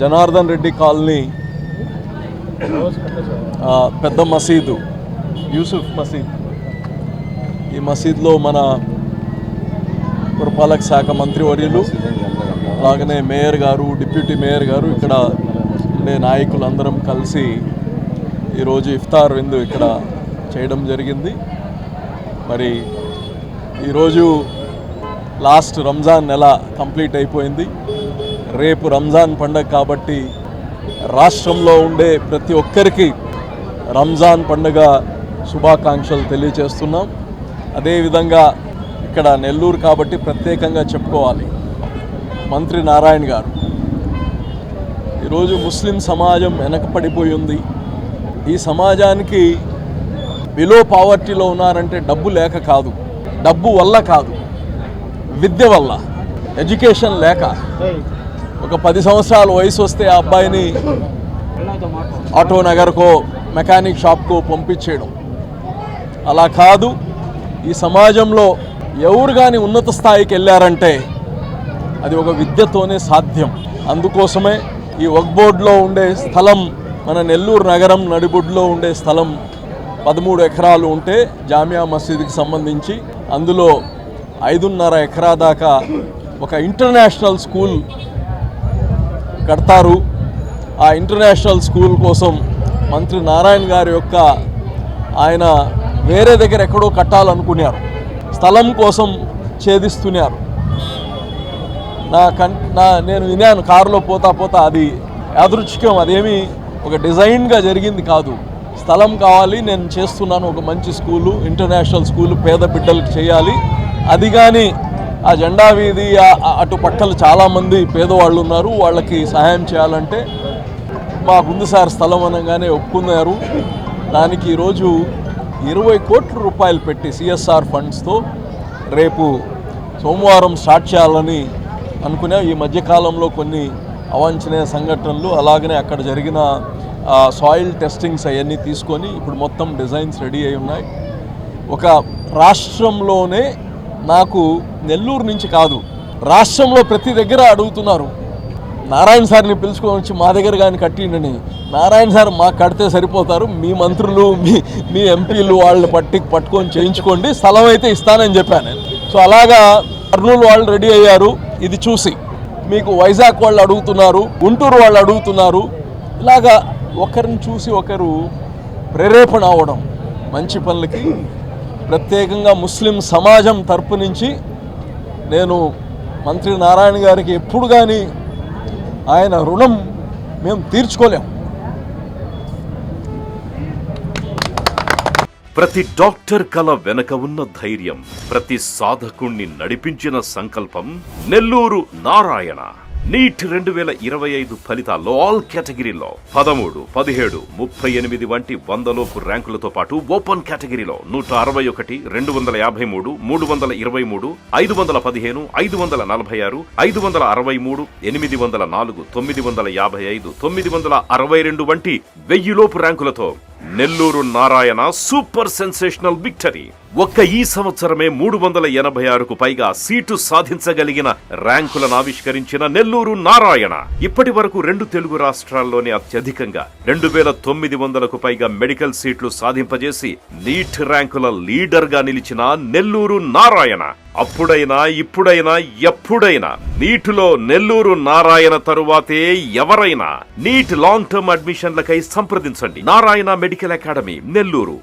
Janardhan Reddy colony పెద్ద మసీదు యూసుఫ్ మసీద్. ఈ మసీద్లో మన పురపాలక శాఖ మంత్రివర్యులు అలాగనే మేయర్ గారు, డిప్యూటీ మేయర్ గారు, ఇక్కడ ఉండే నాయకులందరం కలిసి ఈరోజు ఇఫ్తార్ విందు ఇక్కడ చేయడం జరిగింది. మరి ఈరోజు లాస్ట్ రంజాన్ నెల కంప్లీట్ అయిపోయింది. రేపు రంజాన్ పండుగ కాబట్టి రాష్ట్రంలో ఉండే ప్రతి ఒక్కరికి రంజాన్ పండుగ శుభాకాంక్షలు తెలియజేస్తున్నాం. అదేవిధంగా ఇక్కడ నెల్లూరు కాబట్టి ప్రత్యేకంగా చెప్పుకోవాలి, మంత్రి నారాయణ గారు ఈరోజు ముస్లిం సమాజం వెనకపడిపోయి ఉంది. ఈ సమాజానికి బిలో పావర్టీలో ఉన్నారంటే డబ్బు లేక కాదు, డబ్బు వల్ల కాదు, విద్య వల్ల, ఎడ్యుకేషన్ లేక. ఒక 10 సంవత్సరాల వయసు వస్తే ఆ అబ్బాయిని ఆటో నగర్కో మెకానిక్ షాప్కో పంపించేయడం అలా కాదు. ఈ సమాజంలో ఎవరు కానీ ఉన్నత స్థాయికి వెళ్ళారంటే అది ఒక విద్యతోనే సాధ్యం. అందుకోసమే ఈ వక్ఫ్ బోర్డులో ఉండే స్థలం, మన నెల్లూరు నగరం నడిబొడ్డులో ఉండే స్థలం 13 ఎకరాలు ఉంటే జామియా మసీదుకి సంబంధించి అందులో 5.5 ఎకరా దాకా ఒక ఇంటర్నేషనల్ స్కూల్ కడతారు. ఆ ఇంటర్నేషనల్ స్కూల్ కోసం మంత్రి నారాయణ గారి యొక్క ఆయన వేరే దగ్గర ఎక్కడో కట్టాలనుకున్నారు, స్థలం కోసం ఛేదిస్తున్నారు. నేను విన్నాను కారులో పోతా అది యాదృచ్ఛికం, అదేమి ఒక డిజైన్గా జరిగింది కాదు. స్థలం కావాలి, నేను చేస్తున్నాను ఒక మంచి స్కూలు, ఇంటర్నేషనల్ స్కూలు పేద బిడ్డలకు చేయాలి. అది కానీ ఆ జెండా వీధి అటు పక్కల చాలామంది పేదవాళ్ళు ఉన్నారు, వాళ్ళకి సహాయం చేయాలంటే మాకుంది సార్ స్థలం అనగానే ఒప్పుకున్నారు. దానికి ఈరోజు 20 కోట్ల రూపాయలు పెట్టి సిఎస్ఆర్ ఫండ్స్తో రేపు సోమవారం స్టార్ట్ చేయాలని అనుకునే. ఈ మధ్యకాలంలో కొన్ని అవాంఛనీయ సంఘటనలు, అలాగనే అక్కడ జరిగిన సాయిల్ టెస్టింగ్స్ అవన్నీ తీసుకొని ఇప్పుడు మొత్తం డిజైన్స్ రెడీ అయి ఉన్నాయి. ఒక రాష్ట్రంలోనే నాకు నెల్లూరు నుంచి కాదు, రాష్ట్రంలో ప్రతి దగ్గర అడుగుతున్నారు, నారాయణ సార్ని పిలుచుకొని వచ్చి మా దగ్గర కానీ కట్టిండని. నారాయణ సార్ మాకు కడితే సరిపోతారు, మీ మంత్రులు మీ ఎంపీలు వాళ్ళని పట్టుకొని చేయించుకోండి, స్థలం అయితే ఇస్తానని చెప్పాను. సో అలాగా కర్నూలు వాళ్ళు రెడీ అయ్యారు. ఇది చూసి మీకు వైజాగ్ వాళ్ళు అడుగుతున్నారు, గుంటూరు వాళ్ళు అడుగుతున్నారు. ఇలాగా ఒకరిని చూసి ఒకరు ప్రేరేపణ అవ్వడం మంచి పనులకి. ప్రత్యేకంగా ముస్లిం సమాజం తరపు నుంచి నేను మంత్రి నారాయణ గారికి ఎప్పుడు కానీ ఆయన రుణం మేము తీర్చుకోలేం. ప్రతి డాక్టర్ కల వెనక ఉన్న ధైర్యం, ప్రతి సాధకుణ్ణి నడిపించిన సంకల్పం నెల్లూరు నారాయణ. నీట్ 2025 ఫలితాల్లో ఆల్ కేటగిరీలో 13, 17, 38 వంటి 100లోపు ర్యాంకులతో పాటు ఓపెన్ కేటగిరీలో 161, 253, 323, 515, 546, 563, 804, 955, 962 వంటి 1000లోపు ర్యాంకులతో Nellore Narayana super sensational victory. ఒక్క ఈ సంవత్సరమే 386కు పైగా సీటు సాధించగలిగిన ర్యాంకులను ఆవిష్కరించిన నెల్లూరు నారాయణ ఇప్పటి వరకు 2 తెలుగు రాష్ట్రాల్లోనే అత్యధికంగా 2900కు పైగా మెడికల్ సీట్లు సాధింపజేసి నీట్ ర్యాంకుల లీడర్ గా నిలిచిన నెల్లూరు నారాయణ అప్పుడైనా ఇప్పుడైనా ఎప్పుడైనా నీటిలో నెల్లూరు నారాయణ తరువాతే ఎవరైనా. నీట్ లాంగ్ టర్మ్ అడ్మిషన్లకై సంప్రదించండి. Narayana medical academy, Nellore.